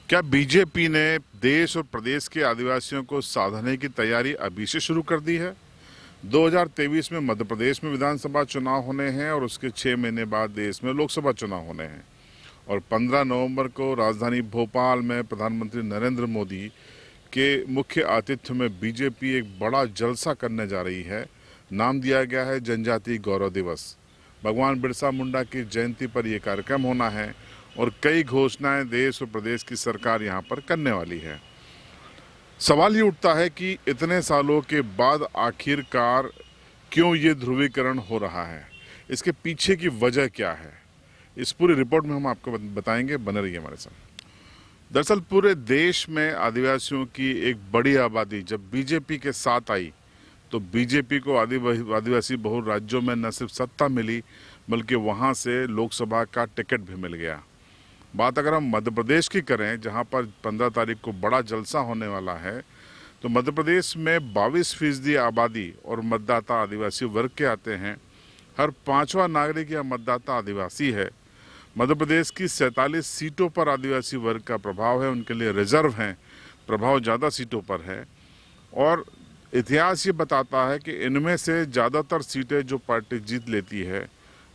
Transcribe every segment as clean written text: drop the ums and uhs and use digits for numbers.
क्या बीजेपी ने देश और प्रदेश के आदिवासियों को साधने की तैयारी अभी से शुरू कर दी है? 2023 में मध्य प्रदेश में विधानसभा चुनाव होने हैं और उसके 6 महीने बाद देश में लोकसभा चुनाव होने हैं। और 15 नवंबर को राजधानी भोपाल में प्रधानमंत्री नरेंद्र मोदी के मुख्य आतिथ्य में बीजेपी एक बड़ा जलसा करने जा रही है। नाम दिया गया है जनजातीय गौरव दिवस। भगवान बिरसा मुंडा की जयंती पर यह कार्यक्रम होना है और कई घोषणाएं देश और प्रदेश की सरकार यहां पर करने वाली है। सवाल ये उठता है कि इतने सालों के बाद आखिरकार क्यों ये ध्रुवीकरण हो रहा है, इसके पीछे की वजह क्या है, इस पूरी रिपोर्ट में हम आपको बताएंगे। बने रहिए हमारे साथ। दरअसल पूरे देश में आदिवासियों की एक बड़ी आबादी जब बीजेपी के साथ आई तो बीजेपी को आदिवासी बहुल राज्यों में न सिर्फ सत्ता मिली बल्कि वहां से लोकसभा का टिकट भी मिल गया। बात अगर हम मध्य प्रदेश की करें, जहां पर 15 तारीख को बड़ा जलसा होने वाला है, तो मध्य प्रदेश में 22% आबादी और मतदाता आदिवासी वर्ग के आते हैं। हर 5वां नागरिक या मतदाता आदिवासी है। मध्य प्रदेश की 47 सीटों पर आदिवासी वर्ग का प्रभाव है, उनके लिए रिजर्व हैं, प्रभाव ज़्यादा सीटों पर है। और इतिहास ये बताता है कि इनमें से ज़्यादातर सीटें जो पार्टी जीत लेती है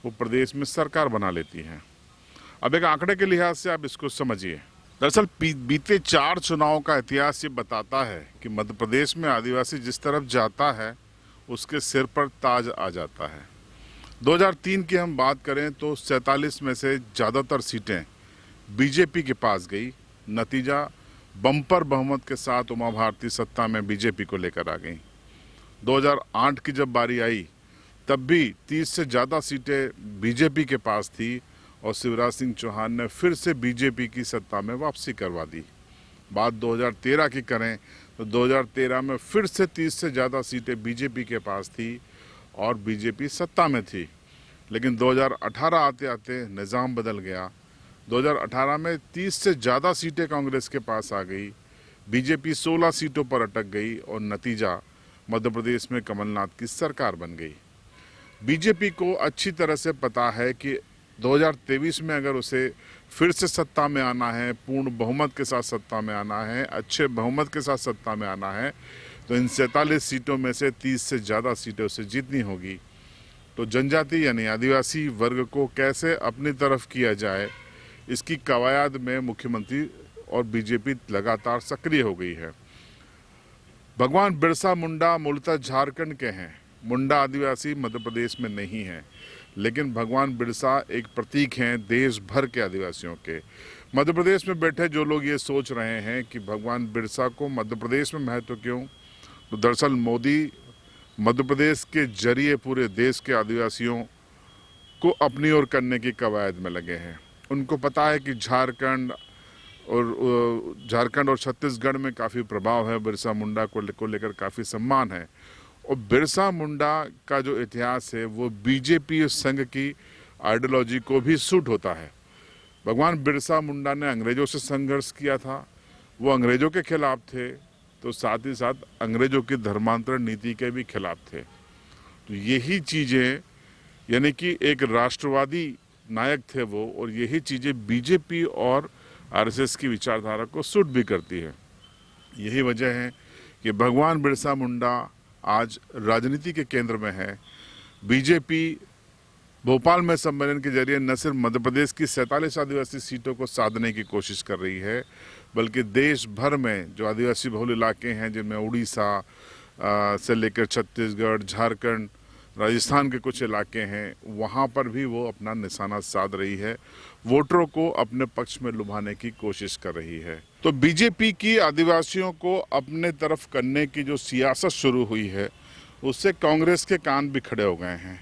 वो प्रदेश में सरकार बना लेती है। अब एक आंकड़े के लिहाज से आप इसको समझिए। दरअसल बीते 4 चुनावों का इतिहास ये बताता है कि मध्य प्रदेश में आदिवासी जिस तरफ जाता है उसके सिर पर ताज आ जाता है। 2003 की हम बात करें तो 47 में से ज़्यादातर सीटें बीजेपी के पास गई। नतीजा बम्पर बहुमत के साथ उमा भारती सत्ता में बीजेपी को लेकर आ गई। 2008 की जब बारी आई तब भी 30 से ज़्यादा सीटें बीजेपी के पास थी और शिवराज सिंह चौहान ने फिर से बीजेपी की सत्ता में वापसी करवा दी। बात 2013 की करें तो 2013 में फिर से 30 से ज़्यादा सीटें बीजेपी के पास थी और बीजेपी सत्ता में थी। लेकिन 2018 आते आते निज़ाम बदल गया। 2018 में 30 से ज़्यादा सीटें कांग्रेस के पास आ गई, बीजेपी 16 सीटों पर अटक गई और नतीजा मध्य प्रदेश में कमलनाथ की सरकार बन गई। बीजेपी को अच्छी तरह से पता है कि 2023 में अगर उसे फिर से सत्ता में आना है, पूर्ण बहुमत के साथ सत्ता में आना है, अच्छे बहुमत के साथ सत्ता में आना है, तो इन 47 सीटों में से 30 से ज़्यादा सीटें उसे जीतनी होगी। तो जनजाति यानी आदिवासी वर्ग को कैसे अपनी तरफ किया जाए, इसकी कवायद में मुख्यमंत्री और बीजेपी लगातार सक्रिय हो गई है। भगवान बिरसा मुंडा मूलतः झारखंड के हैं। मुंडा आदिवासी मध्य प्रदेश में नहीं है, लेकिन भगवान बिरसा एक प्रतीक हैं देश भर के आदिवासियों के। मध्य प्रदेश में बैठे जो लोग ये सोच रहे हैं कि भगवान बिरसा को मध्य प्रदेश में महत्व क्यों, तो दरअसल मोदी मध्य प्रदेश के जरिए पूरे देश के आदिवासियों को अपनी ओर करने की कवायद में लगे हैं। उनको पता है कि झारखंड और छत्तीसगढ़ में काफ़ी प्रभाव है, बिरसा मुंडा को लेकर काफ़ी सम्मान है। और बिरसा मुंडा का जो इतिहास है वो बीजेपी संघ की आइडियोलॉजी को भी सूट होता है। भगवान बिरसा मुंडा ने अंग्रेजों से संघर्ष किया था, वो अंग्रेजों के खिलाफ थे, तो साथ ही साथ अंग्रेजों की धर्मांतरण नीति के भी खिलाफ थे। तो यही चीज़ें, यानी कि एक राष्ट्रवादी नायक थे वो, और यही चीज़ें बीजेपी और आरएसएस की विचारधारा को सूट भी करती है। यही वजह है कि भगवान बिरसा मुंडा आज राजनीति के केंद्र में है। बीजेपी भोपाल में सम्मेलन के जरिए न सिर्फ मध्य प्रदेश की 47 आदिवासी सीटों को साधने की कोशिश कर रही है, बल्कि देश भर में जो आदिवासी बहुल इलाके हैं, जिनमें उड़ीसा से लेकर छत्तीसगढ़, झारखंड, राजस्थान के कुछ इलाके हैं, वहाँ पर भी वो अपना निशाना साध रही है, वोटरों को अपने पक्ष में लुभाने की कोशिश कर रही है। तो बीजेपी की आदिवासियों को अपने तरफ करने की जो सियासत शुरू हुई है, उससे कांग्रेस के कान भी खड़े हो गए हैं।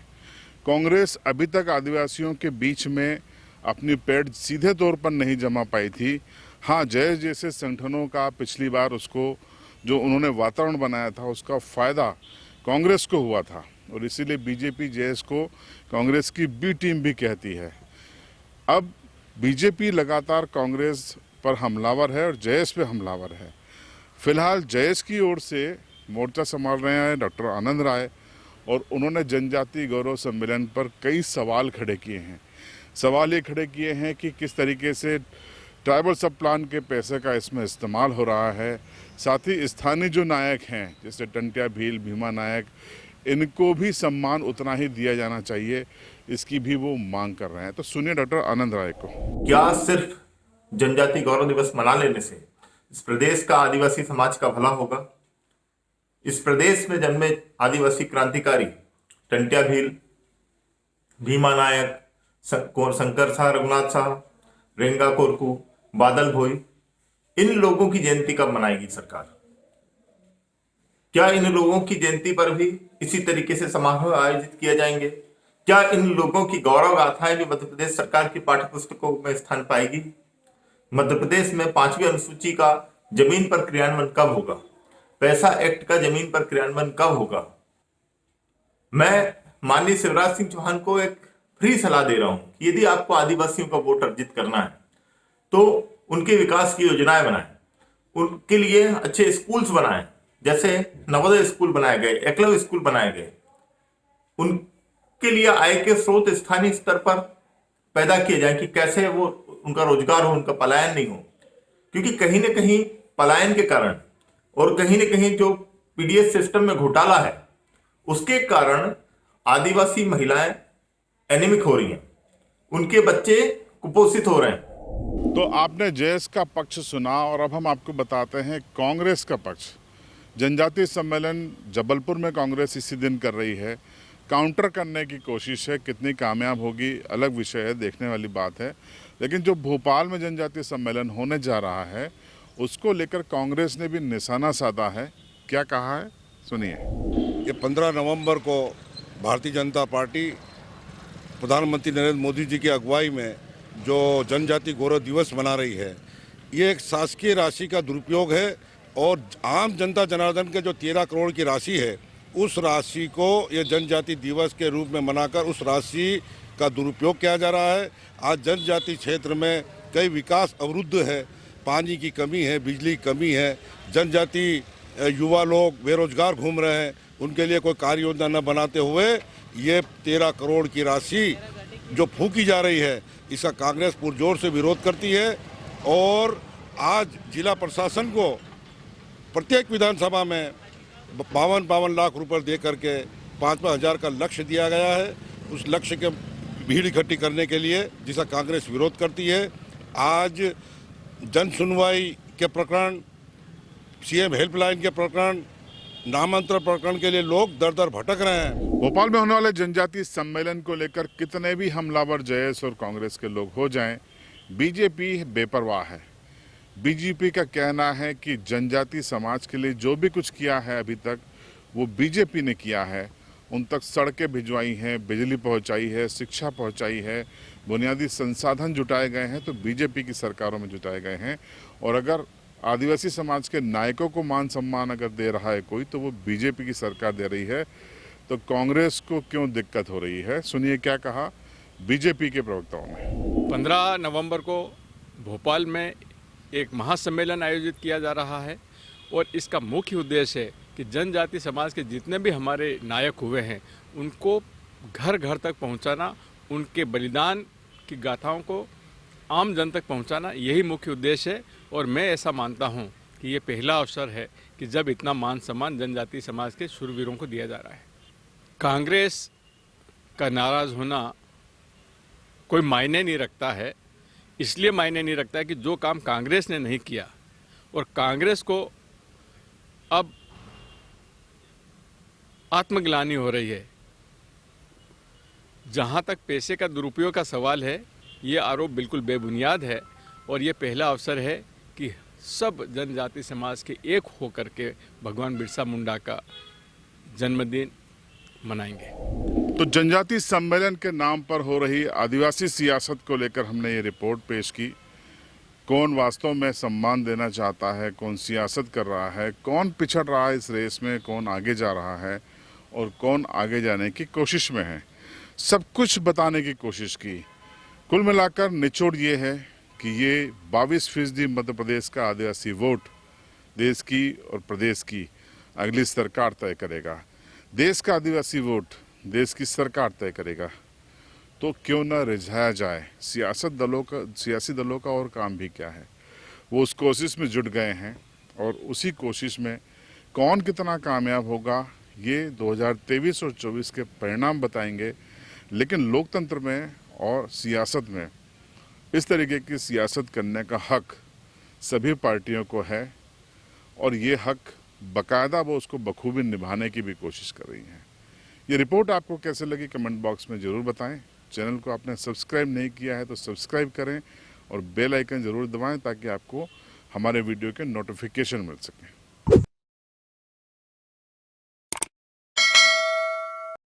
कांग्रेस अभी तक आदिवासियों के बीच में अपनी पैठ सीधे तौर पर नहीं जमा पाई थी। हाँ, जय जैसे संगठनों का पिछली बार उसको जो उन्होंने वातावरण बनाया था उसका फ़ायदा कांग्रेस को हुआ था, और इसीलिए बीजेपी जेएस को कांग्रेस की बी टीम भी कहती है। अब बीजेपी लगातार कांग्रेस पर हमलावर है और जेएस पे हमलावर है। फिलहाल जेएस की ओर से मोर्चा संभाल रहे हैं डॉक्टर आनंद राय, और उन्होंने जनजातीय गौरव सम्मेलन पर कई सवाल खड़े किए हैं। सवाल ये खड़े किए हैं कि किस तरीके से ट्राइबल सब प्लान के पैसे का इसमें इस्तेमाल हो रहा है। साथ ही स्थानीय जो नायक हैं जैसे टंट्या भील, भीमा नायक, इनको भी सम्मान उतना ही दिया जाना चाहिए, इसकी भी वो मांग कर रहे हैं। तो सुनिए डॉक्टर आनंद राय को। क्या सिर्फ जनजाति गौरव दिवस मना लेने से इस प्रदेश का आदिवासी समाज का भला होगा? इस प्रदेश में जन्मे आदिवासी क्रांतिकारी टंट्या भील, भीमा नायक, शंकर शाह, रघुनाथ शाह, रेंगा कोरकू, बादल भोई, इन लोगों की जयंती कब मनाएगी सरकार? क्या इन लोगों की जयंती पर भी इसी तरीके से समारोह आयोजित किए जाएंगे? क्या इन लोगों की गौरव गाथाएं भी मध्य प्रदेश सरकार की पाठ्य पुस्तकों में स्थान पाएगी? मध्य प्रदेश में 5वीं अनुसूची का जमीन पर क्रियान्वयन कब होगा? पैसा एक्ट का जमीन पर क्रियान्वयन कब होगा? मैं माननीय शिवराज सिंह चौहान को एक फ्री सलाह दे रहा हूं कि यदि आपको आदिवासियों का वोट अर्जित करना है तो उनके विकास की योजनाएं बनाएं, उनके लिए अच्छे स्कूल्स बनाएं, जैसे नवोदय स्कूल बनाए गए, एकलव्य स्कूल बनाए गए। उनके लिए आय के स्रोत स्थानीय स्तर पर पैदा किए जाए कि कैसे वो उनका रोजगार हो, उनका पलायन नहीं हो, क्योंकि कहीं ना कहीं पलायन के कारण और कहीं ना कहीं जो पीडीएस सिस्टम में घोटाला है उसके कारण आदिवासी महिलाएं एनीमिक हो रही हैं, उनके बच्चे कुपोषित हो रहे हैं। तो आपने जेएस का पक्ष सुना और अब हम आपको बताते हैं कांग्रेस का पक्ष। जनजातीय सम्मेलन जबलपुर में कांग्रेस इसी दिन कर रही है। काउंटर करने की कोशिश है, कितनी कामयाब होगी अलग विषय है, देखने वाली बात है। लेकिन जो भोपाल में जनजातीय सम्मेलन होने जा रहा है उसको लेकर कांग्रेस ने भी निशाना साधा है। क्या कहा है सुनिए। ये 15 नवंबर को भारतीय जनता पार्टी प्रधानमंत्री नरेंद्र मोदी जी की अगुवाई में जो जनजाति गौरव दिवस मना रही है, ये एक शासकीय राशि का दुरुपयोग है और आम जनता जनार्दन के जो 13 करोड़ की राशि है उस राशि को ये जनजाति दिवस के रूप में मनाकर उस राशि का दुरुपयोग किया जा रहा है। आज जनजाति क्षेत्र में कई विकास अवरुद्ध है, पानी की कमी है, बिजली की कमी है, जनजाति युवा लोग बेरोजगार घूम रहे हैं, उनके लिए कोई कार्य योजना न बनाते हुए ये 13 करोड़ की राशि जो फूकी जा रही है इसका कांग्रेस पुरजोर से विरोध करती है। और आज जिला प्रशासन को प्रत्येक विधानसभा में 52 लाख रुपए दे करके 5-5 हज़ार का लक्ष्य दिया गया है। उस लक्ष्य के भीड़ इकट्ठी करने के लिए जिसका कांग्रेस विरोध करती है। आज जन सुनवाई के प्रकरण, सीएम हेल्पलाइन के प्रकरण, नामांतरण प्रकरण के लिए लोग दर दर भटक रहे हैं। भोपाल में होने वाले जनजातीय सम्मेलन को लेकर कितने भी हमलावर जेएस और कांग्रेस के लोग हो जाएं, बीजेपी बेपरवाह है। बीजेपी का कहना है कि जनजातीय समाज के लिए जो भी कुछ किया है अभी तक वो बीजेपी ने किया है। उन तक सड़कें भिजवाई हैं, बिजली पहुंचाई है, शिक्षा पहुंचाई है, बुनियादी संसाधन जुटाए गए हैं तो बीजेपी की सरकारों में जुटाए गए हैं। और अगर आदिवासी समाज के नायकों को मान सम्मान अगर दे रहा है कोई तो वो बीजेपी की सरकार दे रही है। तो कांग्रेस को क्यों दिक्कत हो रही है, सुनिए क्या कहा बीजेपी के प्रवक्ताओं ने। 15 नवंबर को भोपाल में एक महासम्मेलन आयोजित किया जा रहा है और इसका मुख्य उद्देश्य है कि जनजाति समाज के जितने भी हमारे नायक हुए हैं उनको घर घर तक पहुंचाना, उनके बलिदान की गाथाओं को आम जन तक पहुंचाना, यही मुख्य उद्देश्य है। और मैं ऐसा मानता हूं कि ये पहला अवसर है कि जब इतना मान सम्मान जनजाति समाज के शूरवीरों को दिया जा रहा है। कांग्रेस का नाराज़ होना कोई मायने नहीं रखता है, इसलिए मायने नहीं रखता है कि जो काम कांग्रेस ने नहीं किया और कांग्रेस को अब आत्मग्लानि हो रही है। जहां तक पैसे का दुरुपयोग का सवाल है, ये आरोप बिल्कुल बेबुनियाद है और ये पहला अवसर है कि सब जनजाति समाज के एक होकर के भगवान बिरसा मुंडा का जन्मदिन मनाएंगे। तो जनजातीय सम्मेलन के नाम पर हो रही आदिवासी सियासत को लेकर हमने ये रिपोर्ट पेश की। कौन वास्तव में सम्मान देना चाहता है, कौन सियासत कर रहा है, कौन पिछड़ रहा है इस रेस में, कौन आगे जा रहा है और कौन आगे जाने की कोशिश में है, सब कुछ बताने की कोशिश की। कुल मिलाकर निचोड़ ये है कि ये 22% मध्य प्रदेश का आदिवासी वोट देश की और प्रदेश की अगली सरकार तय करेगा। देश का आदिवासी वोट देश की सरकार तय करेगा। तो क्यों न रिझाया जाए। सियासी दलों का और काम भी क्या है, वो उस कोशिश में जुट गए हैं और उसी कोशिश में कौन कितना कामयाब होगा ये 2023 और 24 के परिणाम बताएंगे। लेकिन लोकतंत्र में और सियासत में इस तरीके की सियासत करने का हक सभी पार्टियों को है और ये हक बाकायदा वो उसको बखूबी निभाने की भी कोशिश कर रही हैं। ये रिपोर्ट आपको कैसे लगी कमेंट बॉक्स में ज़रूर बताएं। चैनल को आपने सब्सक्राइब नहीं किया है तो सब्सक्राइब करें और बेल आइकन ज़रूर दबाएं ताकि आपको हमारे वीडियो के नोटिफिकेशन मिल सकें।